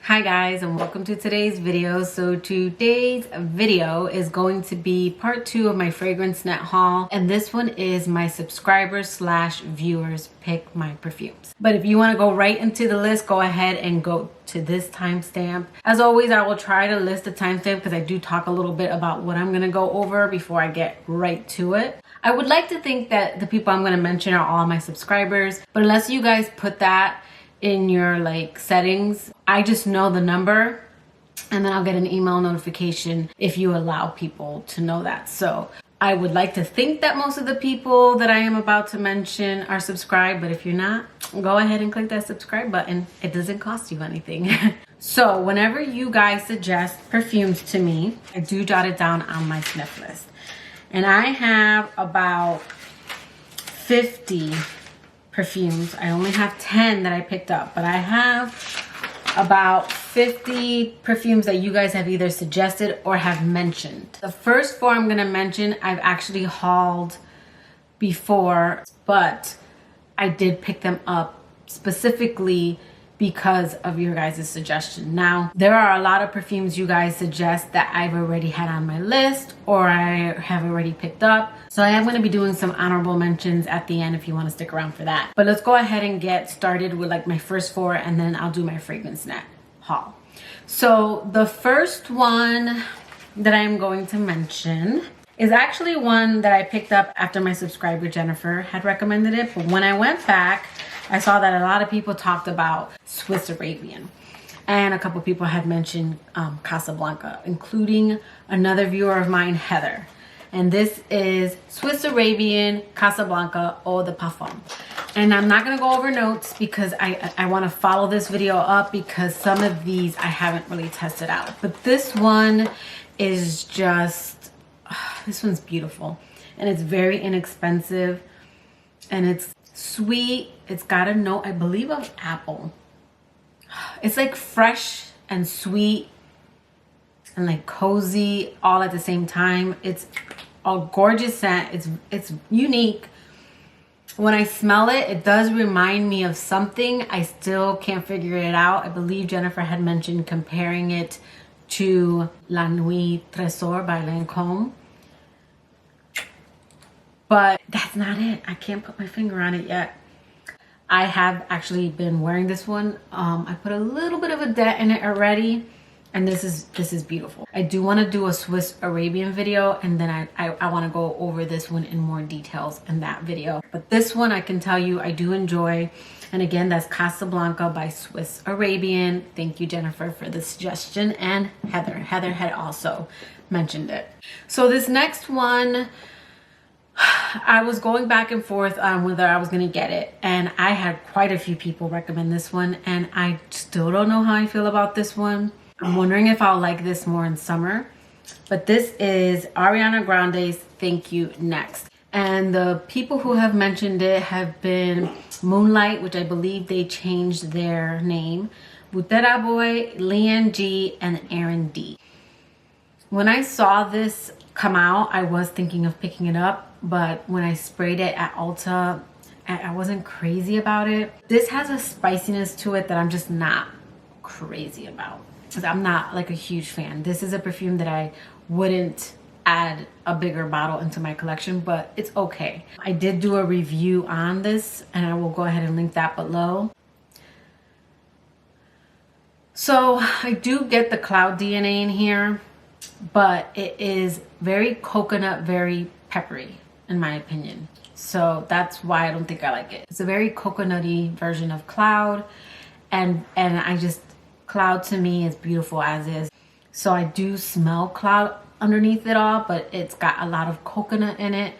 Hi guys, and welcome to today's video. So today's video is going to be part 2 of my Fragrancenet haul, and this one is my subscribers slash viewers pick my perfumes. But if you want to go right into the list, go ahead and go to this timestamp. As always, I will try to list the timestamp because I do talk a little bit about what I'm going to go over before I get right to it. I would like to think that the people I'm going to mention are all my subscribers, but unless you guys put that in your settings, I just know the number and then I'll get an email notification if you allow people to know that. So I would like to think that most of the people that I am about to mention are subscribed, but if you're not, go ahead and click that subscribe button. It doesn't cost you anything. So whenever you guys suggest perfumes to me, I do jot it down on my sniff list. And I have about 50 perfumes. I only have 10 that I picked up, but I have about 50 perfumes that you guys have either suggested or have mentioned. The first 4 I'm going to mention I've actually hauled before, but I did pick them up specifically because of your guys' suggestion. Now, there are a lot of perfumes you guys suggest that I've already had on my list or I have already picked up. So I am going to be doing some honorable mentions at the end if you want to stick around for that. But let's go ahead and get started with my first 4 and then I'll do my Fragrancenet haul. So the first one that I'm going to mention is actually one that I picked up after my subscriber Jennifer had recommended it. But when I went back, I saw that a lot of people talked about Swiss Arabian. And a couple people had mentioned Casablanca, including another viewer of mine, Heather. And this is Swiss Arabian Casablanca Eau de Parfum. And I'm not going to go over notes because I want to follow this video up because some of these I haven't really tested out. But this one is just, this one's beautiful. And it's very inexpensive. And it's sweet. It's got a note, I believe, of apple. It's fresh and sweet and cozy all at the same time. It's a gorgeous scent. It's unique. When I smell it, it does remind me of something. I still can't figure it out. I believe Jennifer had mentioned comparing it to La Nuit Trésor by Lancôme. But that's not it. I can't put my finger on it yet. I have actually been wearing this one. I put a little bit of a dent in it already. And this is beautiful. I do want to do a Swiss Arabian video. And then I want to go over this one in more details in that video. But this one I can tell you I do enjoy. And again, that's Casablanca by Swiss Arabian. Thank you, Jennifer, for the suggestion. And Heather. Heather had also mentioned it. So this next one, I was going back and forth on whether I was going to get it, and I had quite a few people recommend this one, and I still don't know how I feel about this one. I'm wondering if I'll like this more in summer, but this is Ariana Grande's Thank You Next. And the people who have mentioned it have been Moonlight, which I believe they changed their name, Butera Boy, Leanne G, and Aaron D. When I saw this come out, I was thinking of picking it up, but when I sprayed it at Ulta, I wasn't crazy about it. This has a spiciness to it that I'm just not crazy about because I'm not a huge fan. This is a perfume that I wouldn't add a bigger bottle into my collection, but it's okay. I did do a review on this and I will go ahead and link that below. So I do get the cloud DNA in here, but it is very coconut, very peppery in my opinion. So that's why I don't think I like it. It's a very coconutty version of cloud, and cloud to me is beautiful as is. So I do smell cloud underneath it all, but it's got a lot of coconut in it,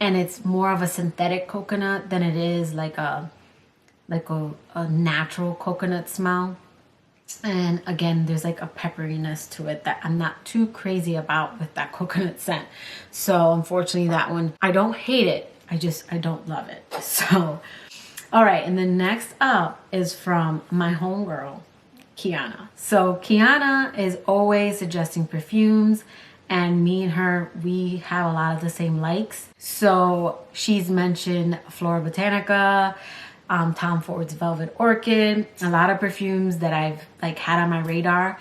and it's more of a synthetic coconut than it is like a natural coconut smell. And again, there's a pepperiness to it that I'm not too crazy about with that coconut scent. So unfortunately that one, I don't hate it. I don't love it. So, all right. And then next up is from my homegirl, Kiana. So Kiana is always suggesting perfumes, and me and her, we have a lot of the same likes. So she's mentioned Flora Botanica, Tom Ford's Velvet Orchid, a lot of perfumes that I've like had on my radar.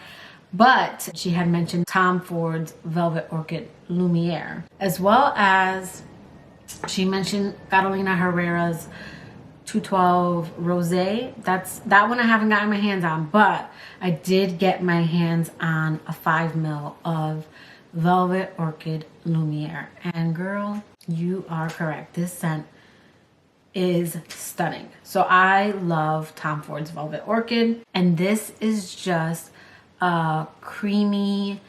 But she had mentioned Tom Ford's Velvet Orchid Lumiere, as well as she mentioned Carolina Herrera's 212 Rosé. That one I haven't gotten my hands on, but I did get my hands on a 5 ml of Velvet Orchid Lumiere. And girl, you are correct. This scent is stunning. So I love Tom Ford's Velvet Orchid, and this is just a creamy,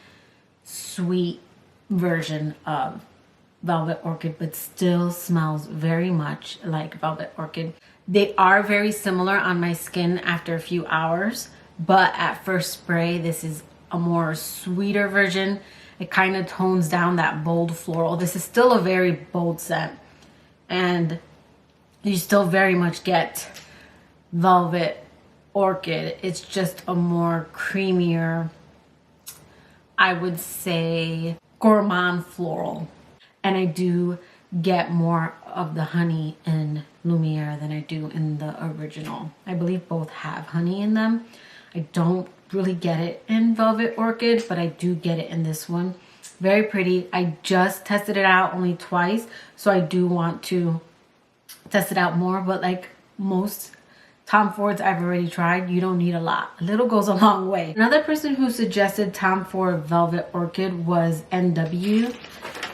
sweet version of Velvet Orchid, but still smells very much like Velvet Orchid. They are very similar on my skin after a few hours, but at first spray, this is a more sweeter version. It kind of tones down that bold floral. This is still a very bold scent, and you still very much get Velvet Orchid. It's just a more creamier, I would say, gourmand floral. And I do get more of the honey in Lumiere than I do in the original. I believe both have honey in them. I don't really get it in Velvet Orchid, but I do get it in this one. Very pretty. I just tested it out only twice, so I do want to test it out more, but like most Tom Fords I've already tried, you don't need a lot. A little goes a long way. Another person who suggested Tom Ford Velvet Orchid was NW.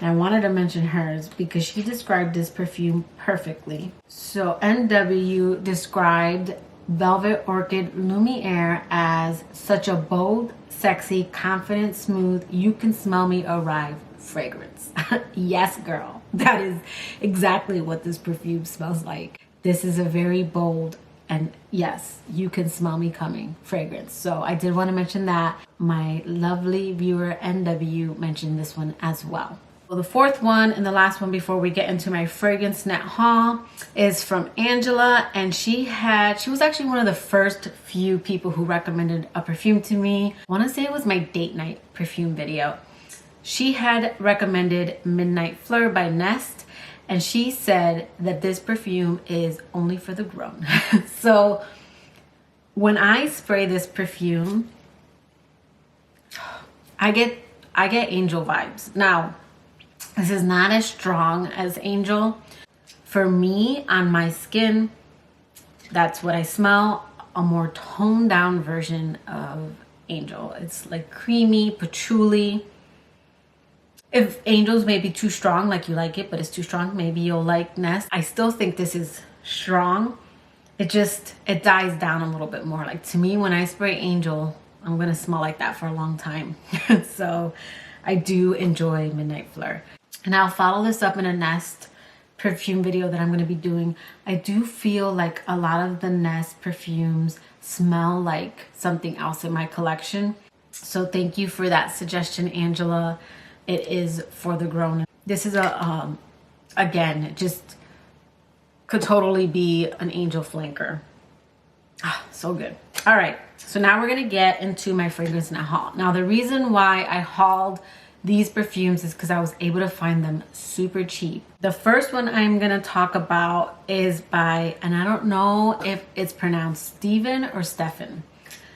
And I wanted to mention hers because she described this perfume perfectly. So NW described Velvet Orchid Lumiere as such a bold, sexy, confident, smooth, you can smell me arrive fragrance. Yes, girl. That is exactly what this perfume smells like. This is a very bold and yes, you can smell me coming fragrance. So I did want to mention that. My lovely viewer NW mentioned this one as well. Well, the fourth one and the last one before we get into my Fragrancenet haul is from Angela, and she was actually one of the first few people who recommended a perfume to me. I want to say it was my date night perfume video. She had recommended Midnight Fleur by Nest, and she said that this perfume is only for the grown. So when I spray this perfume, I get Angel vibes. Now, this is not as strong as Angel. For me, on my skin, that's what I smell, a more toned down version of Angel. It's like creamy, patchouli. If Angel's maybe too strong, like you like it, but it's too strong, maybe you'll like Nest. I still think this is strong. It dies down a little bit more. Like to me, when I spray Angel, I'm gonna smell like that for a long time. So I do enjoy Midnight Fleur. And I'll follow this up in a Nest perfume video that I'm going to be doing. I do feel like a lot of the Nest perfumes smell like something else in my collection. So thank you for that suggestion, Angela. It is for the grown. This is a, again, just could totally be an Angel flanker. Ah, so good. All right, so now we're going to get into my Fragrancenet haul. Now, the reason why I hauled these perfumes is because I was able to find them super cheap. The first one I'm gonna talk about is by, and I don't know if it's pronounced Divin or Stefan,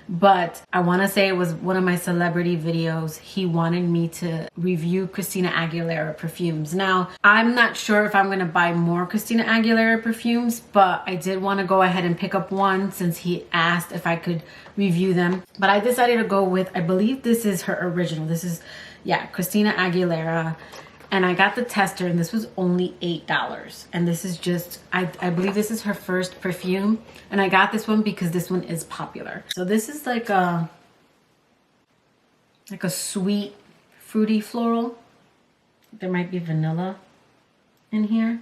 but I wanna say it was one of my celebrity videos. He wanted me to review Christina Aguilera perfumes. Now, I'm not sure if I'm gonna buy more Christina Aguilera perfumes, but I did wanna go ahead and pick up one since he asked if I could review them. But I decided to go with, I believe this is her original. This is, yeah, Christina Aguilera, and I got the tester, and this was only $8. And this is just, I believe this is her first perfume, and I got this one because this one is popular. So this is like a sweet, fruity floral. There might be vanilla in here.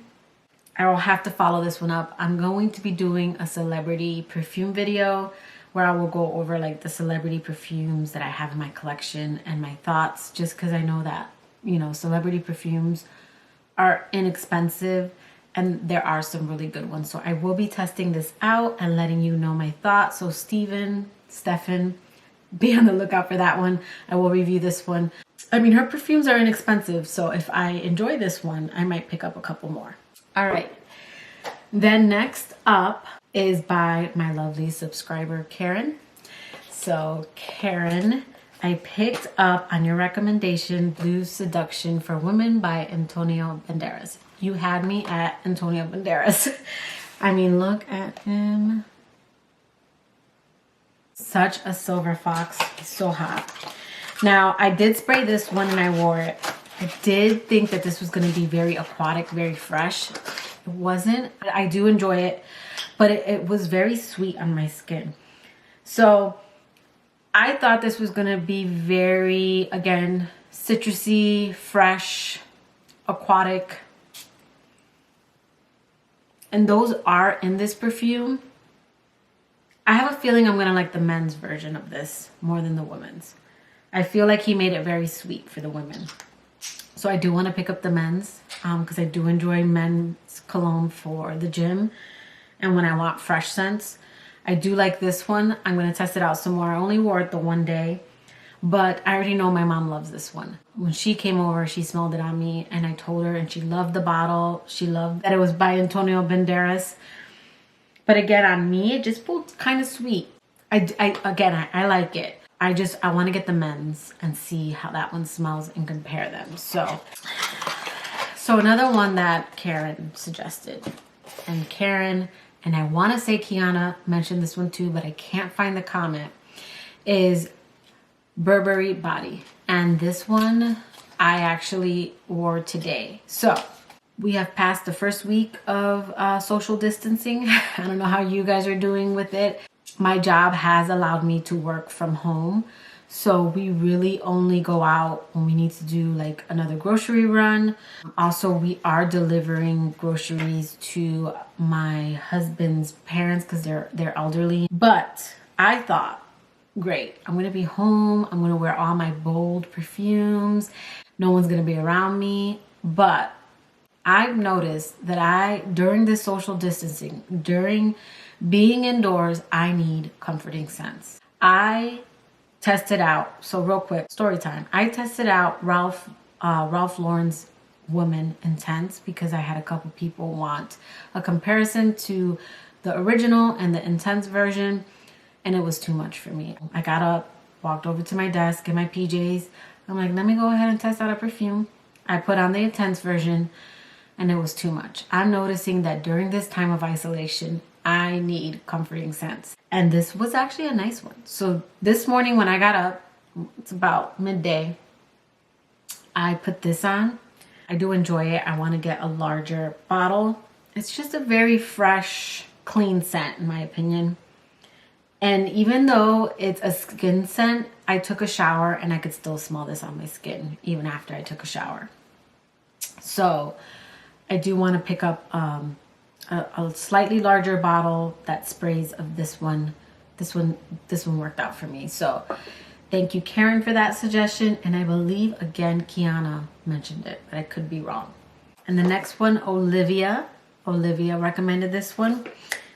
I will have to follow this one up. I'm going to be doing a celebrity perfume video where I will go over like the celebrity perfumes that I have in my collection and my thoughts, just because I know that, you know, celebrity perfumes are inexpensive and there are some really good ones. So I will be testing this out and letting you know my thoughts. So Stefan, be on the lookout for that one. I will review this one. I mean, her perfumes are inexpensive, so if I enjoy this one, I might pick up a couple more. All right. Then next up is by my lovely subscriber, Karen. So Karen, I picked up on your recommendation, Blue Seduction for Women by Antonio Banderas. You had me at Antonio Banderas. I mean, look at him. Such a silver fox. He's so hot. Now, I did spray this one and I wore it. I did think that this was going to be very aquatic, very fresh. It wasn't. I do enjoy it, but it was very sweet on my skin. So I thought this was going to be very, again, citrusy, fresh, aquatic. And those are in this perfume. I have a feeling I'm going to like the men's version of this more than the women's. I feel like he made it very sweet for the women. So I do want to pick up the men's because I do enjoy men's cologne for the gym and when I want fresh scents. I do like this one. I'm going to test it out some more. I only wore it the one day, but I already know my mom loves this one. When she came over, she smelled it on me and I told her, and she loved the bottle. She loved that it was by Antonio Banderas. But again, on me, it just felt kind of sweet. I like it. I want to get the men's and see how that one smells and compare them. So another one that Karen suggested, and Karen, and I want to say Kiana mentioned this one too, but I can't find the comment, is Burberry Body. And this one I actually wore today. So we have passed the first week of social distancing. I don't know how you guys are doing with it. My job has allowed me to work from home. So we really only go out when we need to do like another grocery run. Also, we are delivering groceries to my husband's parents because they're elderly. But I thought, great, I'm going to be home. I'm going to wear all my bold perfumes. No one's going to be around me. But I've noticed that during this social distancing, during being indoors, I need comforting scents. I tested out, so real quick, story time. I tested out Ralph Lauren's Woman Intense because I had a couple people want a comparison to the original and the Intense version, and it was too much for me. I got up, walked over to my desk in my PJs. I'm like, let me go ahead and test out a perfume. I put on the Intense version, and it was too much. I'm noticing that during this time of isolation, I need comforting scents. And this was actually a nice one. So this morning when I got up, it's about midday, I put this on. I do enjoy it. I want to get a larger bottle. It's just a very fresh, clean scent in my opinion. And even though it's a skin scent, I took a shower and I could still smell this on my skin even after I took a shower. So I do want to pick up a slightly larger bottle that sprays of this one. This one worked out for me. So thank you, Karen, for that suggestion. And I believe, again, Kiana mentioned it, but I could be wrong. And the next one, Olivia recommended this one.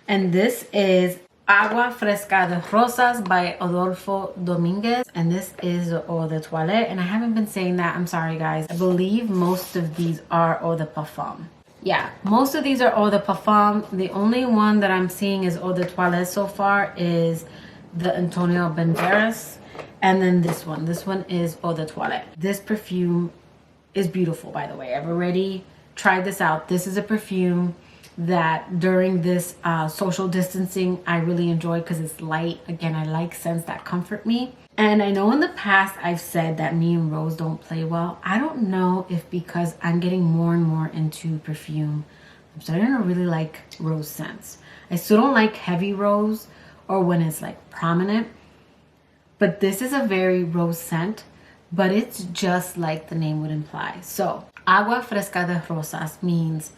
And this is Agua Fresca de Rosas by Adolfo Dominguez. And this is Eau de Toilette. And I haven't been saying that. I'm sorry, guys. I believe most of these are Eau de Parfum. Yeah, most of these are Eau de Parfum. The only one that I'm seeing is Eau de Toilette so far is the Antonio Banderas. And then this one. This one is Eau de Toilette. This perfume is beautiful, by the way. I've already tried this out. This is a perfume that during this social distancing, I really enjoy because it's light. Again, I like scents that comfort me. And I know in the past I've said that me and Rose don't play well. I don't know if because I'm getting more and more into perfume, I'm starting to really like rose scents. I still don't like heavy rose or when it's like prominent. But this is a very rose scent, but it's just like the name would imply. So Agua Fresca de Rosas means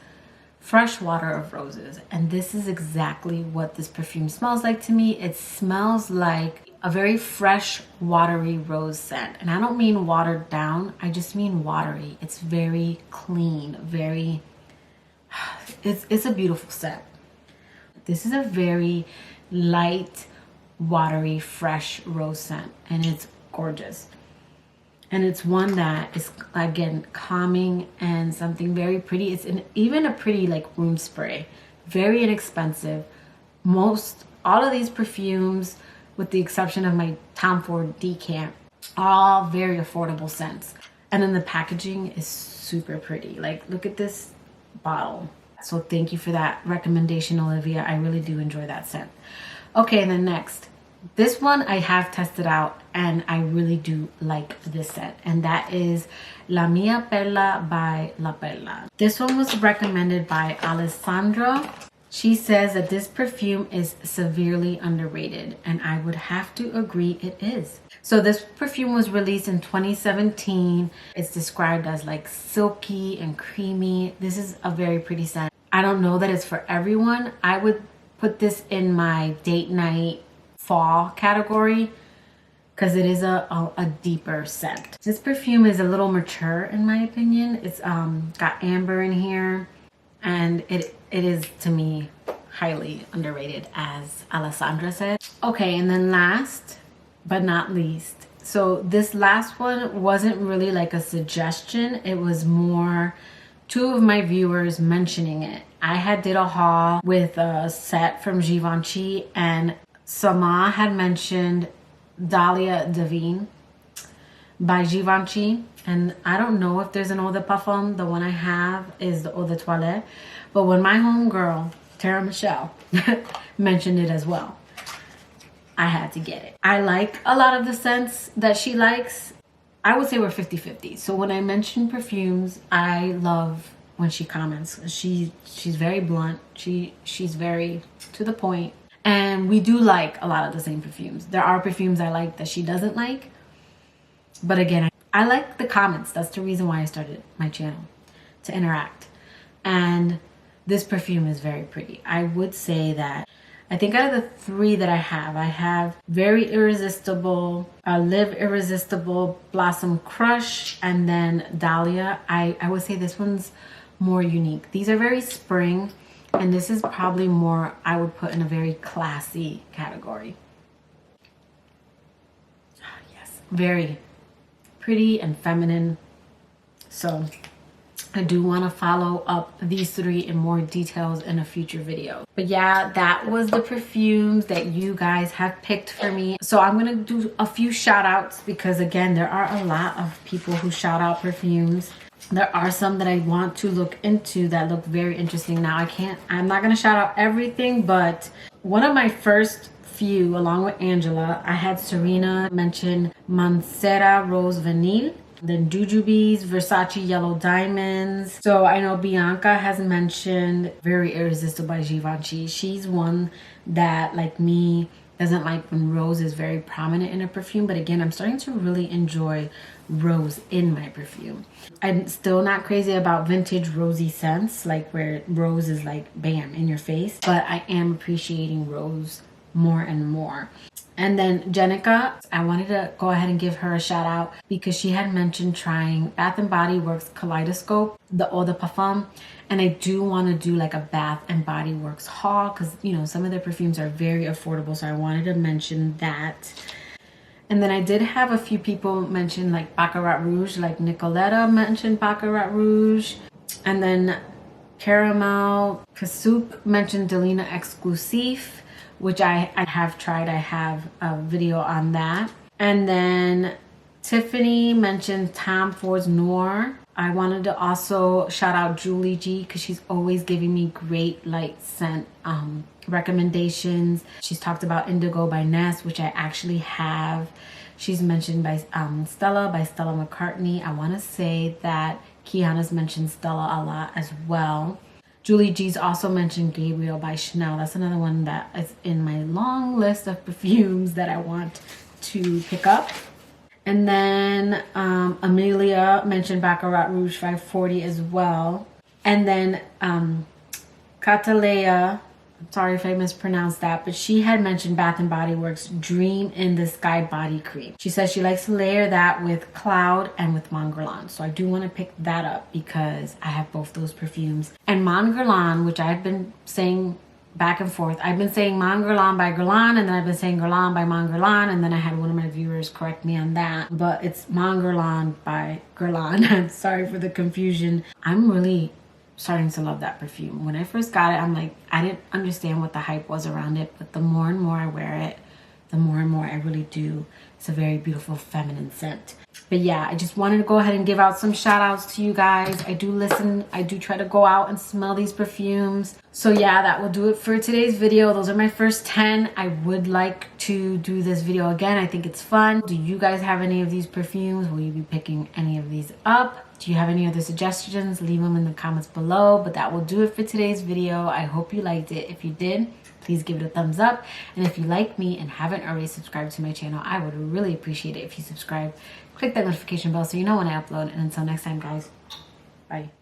fresh water of roses. And this is exactly what this perfume smells like to me. It smells like a very fresh, watery rose scent. And I don't mean watered down, I just mean watery. It's very clean, it's a beautiful scent. This is a very light, watery, fresh rose scent, and it's gorgeous. And it's one that is, again, calming and something very pretty. It's even a pretty like room spray. Very inexpensive, all of these perfumes, with the exception of my Tom Ford Decant, all very affordable scents. And then the packaging is super pretty. Like, look at this bottle. So thank you for that recommendation, Olivia. I really do enjoy that scent. Okay, and then next. This one I have tested out and I really do like this scent. And that is La Mia Perla by La Perla. This one was recommended by Alessandra. She says that this perfume is severely underrated, and I would have to agree it is. So this perfume was released in 2017. It's described as like silky and creamy. This is a very pretty scent. I don't know that it's for everyone. I would put this in my date night fall category because it is a deeper scent. This perfume is a little mature in my opinion. It's got amber in here, and it is, to me, highly underrated, as Alessandra said. Okay, and then last but not least, so this last one wasn't really like a suggestion. It was more two of my viewers mentioning it. I did a haul with a set from Givenchy, and Sama had mentioned Dahlia Divin by Givenchy. And I don't know if there's an eau de parfum. The one I have is the eau de toilette. But when my homegirl, Tara Michelle, mentioned it as well, I had to get it. I like a lot of the scents that she likes. I would say we're 50-50. So when I mention perfumes, I love when she comments. She's very blunt. She's very to the point. And we do like a lot of the same perfumes. There are perfumes I like that she doesn't like. But again, I like the comments. That's the reason why I started my channel, to interact. And this perfume is very pretty. I would say that I think out of the three that I have Very Irresistible, Live Irresistible, Blossom Crush, and then Dahlia. I would say this one's more unique. These are very spring, and this is probably more, I would put in a very classy category. Yes, very pretty and feminine. So I do want to follow up these three in more details in a future video. But yeah, that was the perfumes that you guys have picked for me. So I'm going to do a few shout outs because again, there are a lot of people who shout out perfumes. There are some that I want to look into that look very interesting. Now I'm not going to shout out everything, but one of my first few, along with Angela, I had Serena mention Mancera Rose Vanille, then Jujubee's Versace Yellow Diamonds. So I know Bianca has mentioned Very Irresistible by Givenchy. She's one that, like me, doesn't like when rose is very prominent in a perfume. But again, I'm starting to really enjoy rose in my perfume. I'm still not crazy about vintage rosy scents, like where rose is like bam in your face, but I am appreciating rose more and more. And then Jenica, I wanted to go ahead and give her a shout out because she had mentioned trying Bath & Body Works Kaleidoscope, the eau de parfum. And I do want to do like a Bath & Body Works haul because, you know, some of their perfumes are very affordable. So I wanted to mention that. And then I did have a few people mention like Baccarat Rouge, like Nicoletta mentioned Baccarat Rouge. And then Caramel Kasup mentioned Delina Exclusive, which I have tried. I have a video on that. And then Tiffany mentioned Tom Ford's Noir. I wanted to also shout out Julie G because she's always giving me great light scent recommendations. She's talked about Indigo by Ness, which I actually have. She's mentioned by Stella McCartney. I want to say that Kiana's mentioned Stella a lot as well. Julie G's also mentioned Gabriel by Chanel. That's another one that is in my long list of perfumes that I want to pick up. And then Amelia mentioned Baccarat Rouge 540 as well. And then Catalea, I'm sorry if I mispronounced that, but she had mentioned Bath & Body Works Dream in the Sky Body Cream. She says she likes to layer that with Cloud and with Mon Guerlain. So I do want to pick that up because I have both those perfumes. And Mon Guerlain, which I've been saying back and forth. I've been saying Mon Guerlain by Guerlain, and then I've been saying Guerlain by Mon Guerlain, and then I had one of my viewers correct me on that. But it's Mon Guerlain by Guerlain. I'm sorry for the confusion. I'm really starting to love that perfume. When I first got it, I'm like, I didn't understand what the hype was around it, but the more and more I wear it, the more and more I really do. It's a very beautiful feminine scent. But yeah, I just wanted to go ahead and give out some shout outs to you guys. I do listen, I do try to go out and smell these perfumes. So yeah, that will do it for today's video. Those are my first 10. I would like to do this video again. I think it's fun. Do you guys have any of these perfumes? Will you be picking any of these up? Do you have any other suggestions? Leave them in the comments below. But that will do it for today's video. I hope you liked it. If you did, please give it a thumbs up. And if you like me and haven't already subscribed to my channel, I would really appreciate it if you subscribe. Click that notification bell so you know when I upload. And until next time, guys, bye.